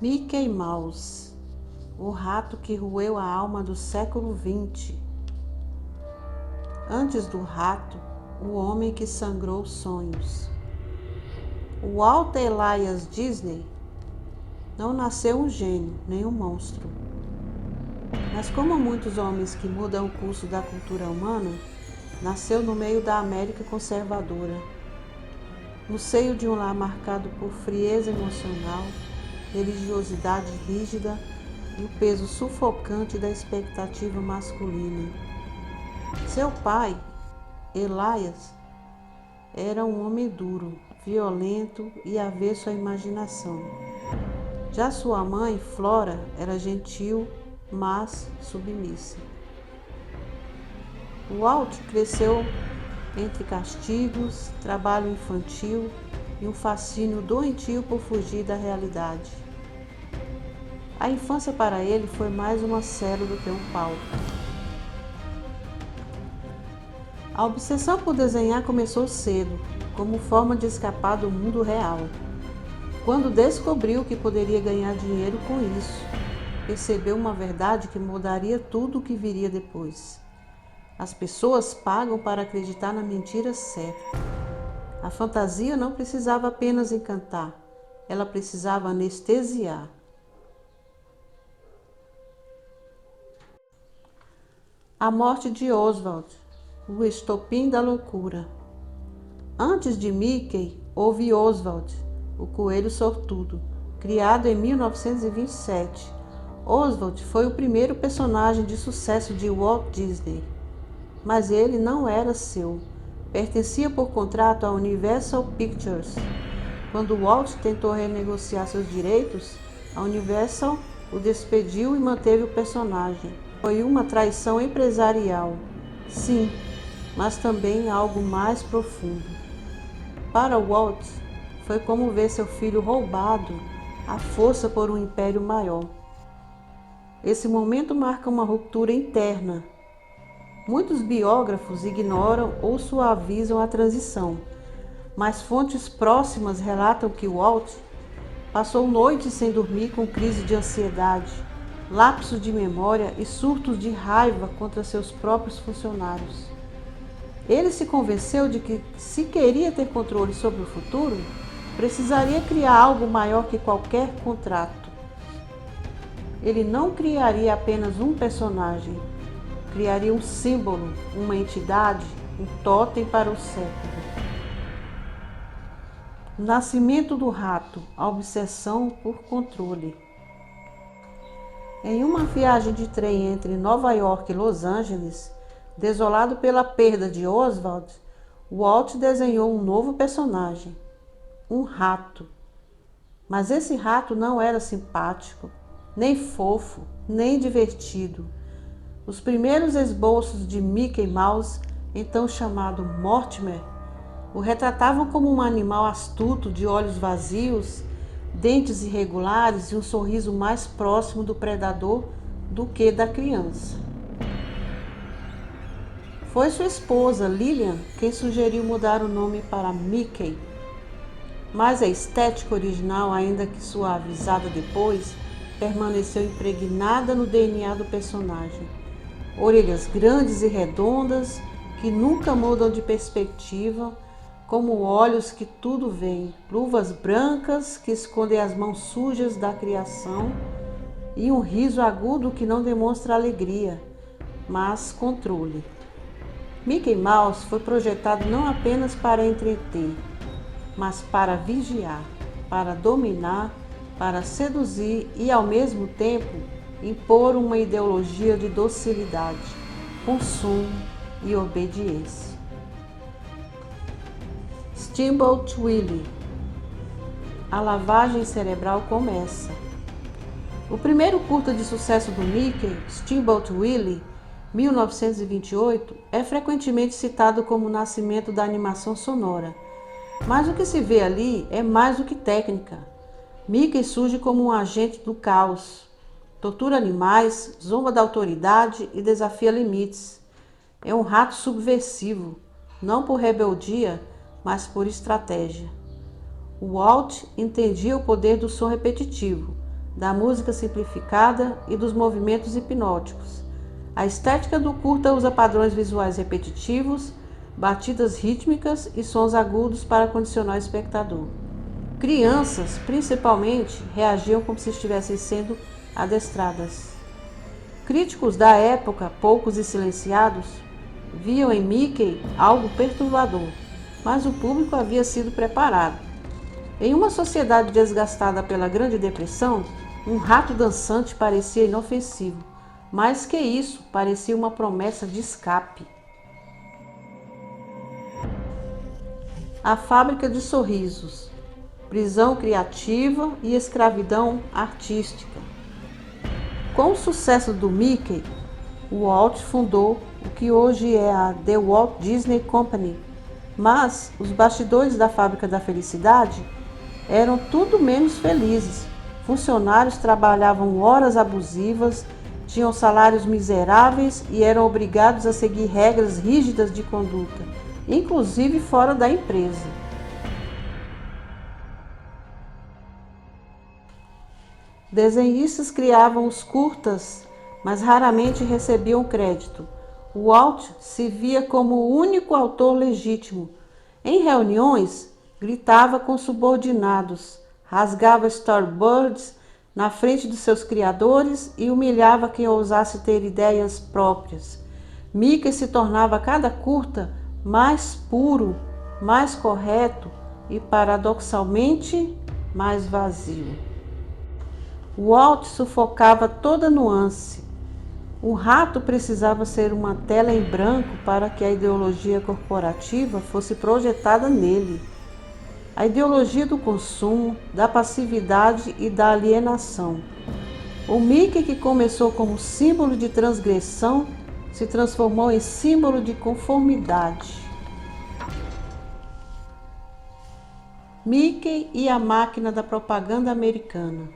Mickey Mouse, o rato que roeu a alma do século XX. Antes do rato, o homem que sangrou sonhos. O Walt Elias Disney não nasceu um gênio, nem um monstro. Mas como muitos homens que mudam o curso da cultura humana, nasceu no meio da América conservadora, no seio de um lar marcado por frieza emocional, religiosidade rígida e o peso sufocante da expectativa masculina. Seu pai, Elias, era um homem duro, violento e avesso à imaginação. Já sua mãe, Flora, era gentil, mas submissa. Walt cresceu entre castigos, trabalho infantil e um fascínio doentio por fugir da realidade. A infância para ele foi mais uma cela do que um palco. A obsessão por desenhar começou cedo, como forma de escapar do mundo real. Quando descobriu que poderia ganhar dinheiro com isso, percebeu uma verdade que mudaria tudo o que viria depois. As pessoas pagam para acreditar na mentira certa. A fantasia não precisava apenas encantar, ela precisava anestesiar. A morte de Oswald, o estopim da loucura. Antes de Mickey, houve Oswald, o coelho sortudo, criado em 1927. Oswald foi o primeiro personagem de sucesso de Walt Disney, mas ele não era seu. Pertencia por contrato à Universal Pictures. Quando Walt tentou renegociar seus direitos, a Universal o despediu e manteve o personagem. Foi uma traição empresarial, sim, mas também algo mais profundo. Para Walt, foi como ver seu filho roubado à força por um império maior. Esse momento marca uma ruptura interna. Muitos biógrafos ignoram ou suavizam a transição, mas fontes próximas relatam que Walt passou noites sem dormir com crise de ansiedade, lapsos de memória e surtos de raiva contra seus próprios funcionários. Ele se convenceu de que, se queria ter controle sobre o futuro, precisaria criar algo maior que qualquer contrato. Ele não criaria apenas um personagem, criaria um símbolo, uma entidade, um totem para o século. O nascimento do rato, a obsessão por controle. Em uma viagem de trem entre Nova York e Los Angeles, desolado pela perda de Oswald, Walt desenhou um novo personagem, um rato. Mas esse rato não era simpático, nem fofo, nem divertido. Os primeiros esboços de Mickey Mouse, então chamado Mortimer, o retratavam como um animal astuto de olhos vazios, dentes irregulares e um sorriso mais próximo do predador do que da criança. Foi sua esposa, Lillian, quem sugeriu mudar o nome para Mickey, mas a estética original, ainda que suavizada depois, permaneceu impregnada no DNA do personagem. Orelhas grandes e redondas, que nunca mudam de perspectiva, como olhos que tudo veem, luvas brancas que escondem as mãos sujas da criação e um riso agudo que não demonstra alegria, mas controle. Mickey Mouse foi projetado não apenas para entreter, mas para vigiar, para dominar, para seduzir e, ao mesmo tempo, impor uma ideologia de docilidade, consumo e obediência. Steamboat Willie. A lavagem cerebral começa. O primeiro curta de sucesso do Mickey, Steamboat Willie, 1928, é frequentemente citado como o nascimento da animação sonora. Mas o que se vê ali é mais do que técnica. Mickey surge como um agente do caos, tortura animais, zomba da autoridade e desafia limites. É um rato subversivo, não por rebeldia, mas por estratégia. Walt entendia o poder do som repetitivo, da música simplificada e dos movimentos hipnóticos. A estética do curta usa padrões visuais repetitivos, batidas rítmicas e sons agudos para condicionar o espectador. Crianças, principalmente, reagiam como se estivessem sendo adestradas. Críticos da época, poucos e silenciados, viam em Mickey algo perturbador, mas o público havia sido preparado. Em uma sociedade desgastada pela Grande Depressão, um rato dançante parecia inofensivo. Mais que isso, parecia uma promessa de escape. A Fábrica de Sorrisos, prisão criativa e escravidão artística. Com o sucesso do Mickey, o Walt fundou o que hoje é a The Walt Disney Company, mas os bastidores da Fábrica da Felicidade eram tudo menos felizes. Funcionários trabalhavam horas abusivas, tinham salários miseráveis e eram obrigados a seguir regras rígidas de conduta, inclusive fora da empresa. Desenhistas criavam os curtas, mas raramente recebiam crédito. O Walt se via como o único autor legítimo. Em reuniões, gritava com subordinados, rasgava storyboards na frente dos seus criadores e humilhava quem ousasse ter ideias próprias. Mickey se tornava a cada curta mais puro, mais correto e, paradoxalmente, mais vazio. Walt sufocava toda nuance. O rato precisava ser uma tela em branco para que a ideologia corporativa fosse projetada nele. A ideologia do consumo, da passividade e da alienação. O Mickey, que começou como símbolo de transgressão, se transformou em símbolo de conformidade. Mickey e a máquina da propaganda americana.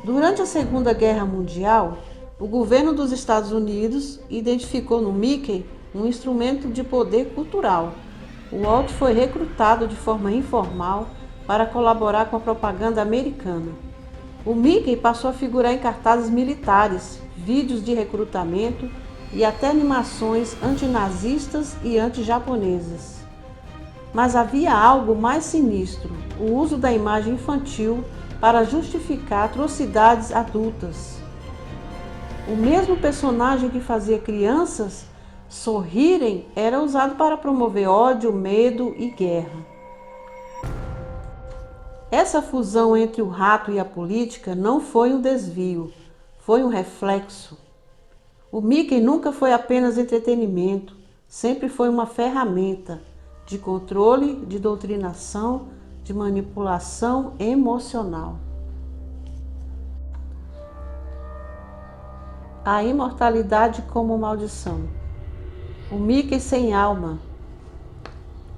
Durante a Segunda Guerra Mundial, o governo dos Estados Unidos identificou no Mickey um instrumento de poder cultural. O Walt foi recrutado de forma informal para colaborar com a propaganda americana. O Mickey passou a figurar em cartazes militares, vídeos de recrutamento e até animações antinazistas e anti-japonesas. Mas havia algo mais sinistro: o uso da imagem infantil para justificar atrocidades adultas. O mesmo personagem que fazia crianças sorrirem era usado para promover ódio, medo e guerra. Essa fusão entre o rato e a política não foi um desvio, foi um reflexo. O Mickey nunca foi apenas entretenimento, sempre foi uma ferramenta de controle, de doutrinação, de manipulação emocional. A imortalidade como maldição. O Mickey sem alma.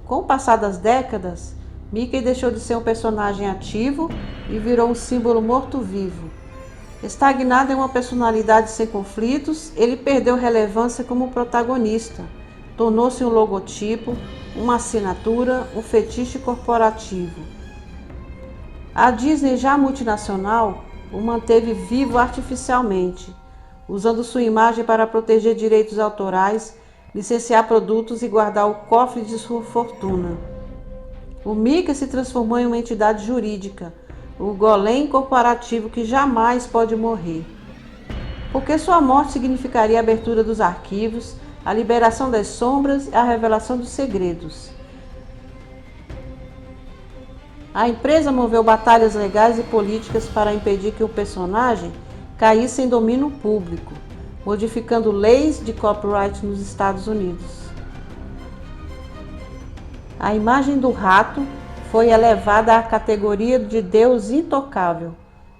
Com o passar das décadas, Mickey deixou de ser um personagem ativo e virou um símbolo morto-vivo. Estagnado em uma personalidade sem conflitos, ele perdeu relevância como protagonista. Tornou-se um logotipo, uma assinatura, um fetiche corporativo. A Disney, já multinacional, o manteve vivo artificialmente, usando sua imagem para proteger direitos autorais, licenciar produtos e guardar o cofre de sua fortuna. O Mickey se transformou em uma entidade jurídica, o golem corporativo que jamais pode morrer. Porque sua morte significaria a abertura dos arquivos, a liberação das sombras e a revelação dos segredos. A empresa moveu batalhas legais e políticas para impedir que o personagem caísse em domínio público, modificando leis de copyright nos Estados Unidos. A imagem do rato foi elevada à categoria de Deus intocável,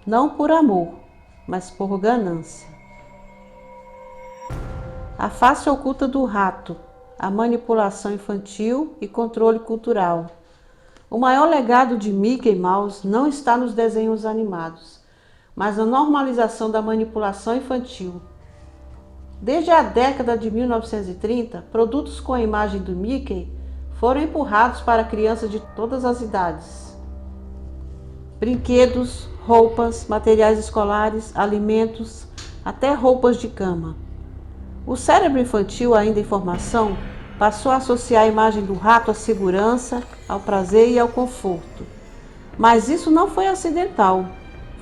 não por amor, mas por ganância. A face oculta do rato, a manipulação infantil e controle cultural. O maior legado de Mickey Mouse não está nos desenhos animados, mas na normalização da manipulação infantil. Desde a década de 1930, produtos com a imagem do Mickey foram empurrados para crianças de todas as idades. brinquedos, roupas, materiais escolares, alimentos, até roupas de cama. O cérebro infantil, ainda em formação, passou a associar a imagem do rato à segurança, ao prazer e ao conforto. Mas isso não foi acidental,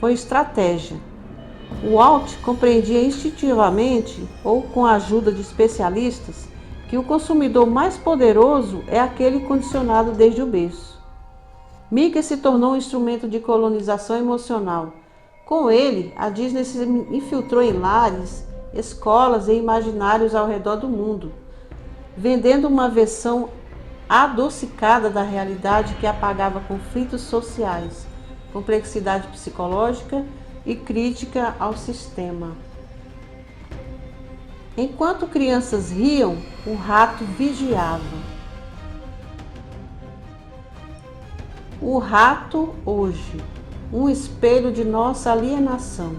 foi estratégia. O Walt compreendia instintivamente, ou com a ajuda de especialistas, que o consumidor mais poderoso é aquele condicionado desde o berço. Mickey se tornou um instrumento de colonização emocional. Com ele, a Disney se infiltrou em lares, escolas e imaginários ao redor do mundo, vendendo uma versão adocicada da realidade que apagava conflitos sociais, complexidade psicológica e crítica ao sistema. Enquanto crianças riam, o rato vigiava. O rato hoje, um espelho de nossa alienação.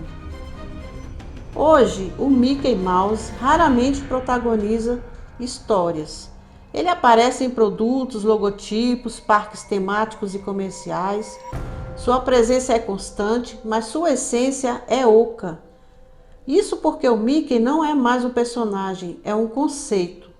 Hoje, o Mickey Mouse raramente protagoniza histórias. Ele aparece em produtos, logotipos, parques temáticos e comerciais. Sua presença é constante, mas sua essência é oca. Isso porque o Mickey não é mais um personagem, é um conceito,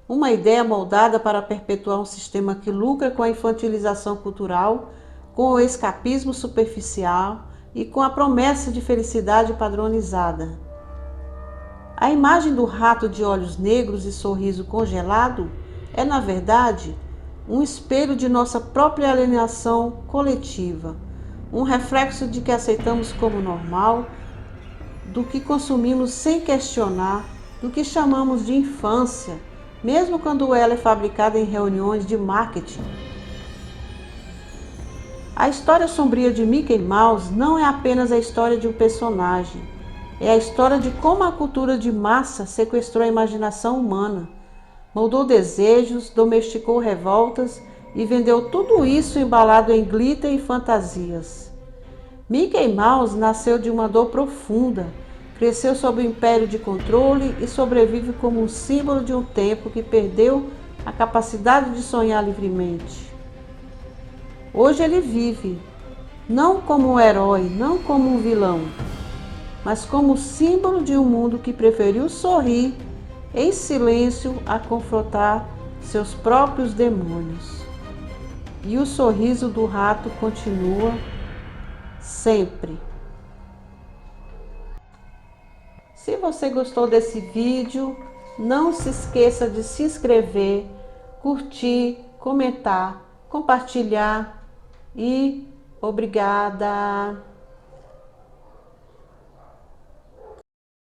uma ideia moldada para perpetuar um sistema que lucra com a infantilização cultural, com o escapismo superficial e com a promessa de felicidade padronizada. A imagem do rato de olhos negros e sorriso congelado é, na verdade, um espelho de nossa própria alienação coletiva, um reflexo de que aceitamos como normal, do que consumimos sem questionar, do que chamamos de infância, mesmo quando ela é fabricada em reuniões de marketing. A história sombria de Mickey Mouse não é apenas a história de um personagem, é a história de como a cultura de massa sequestrou a imaginação humana, moldou desejos, domesticou revoltas e vendeu tudo isso embalado em glitter e fantasias. Mickey Mouse nasceu de uma dor profunda, cresceu sob o império de controle e sobrevive como um símbolo de um tempo que perdeu a capacidade de sonhar livremente. Hoje ele vive, não como um herói, não como um vilão, mas como símbolo de um mundo que preferiu sorrir em silêncio a confrontar seus próprios demônios. E o sorriso do rato continua sempre. Se você gostou desse vídeo, não se esqueça de se inscrever, curtir, comentar, compartilhar e obrigada!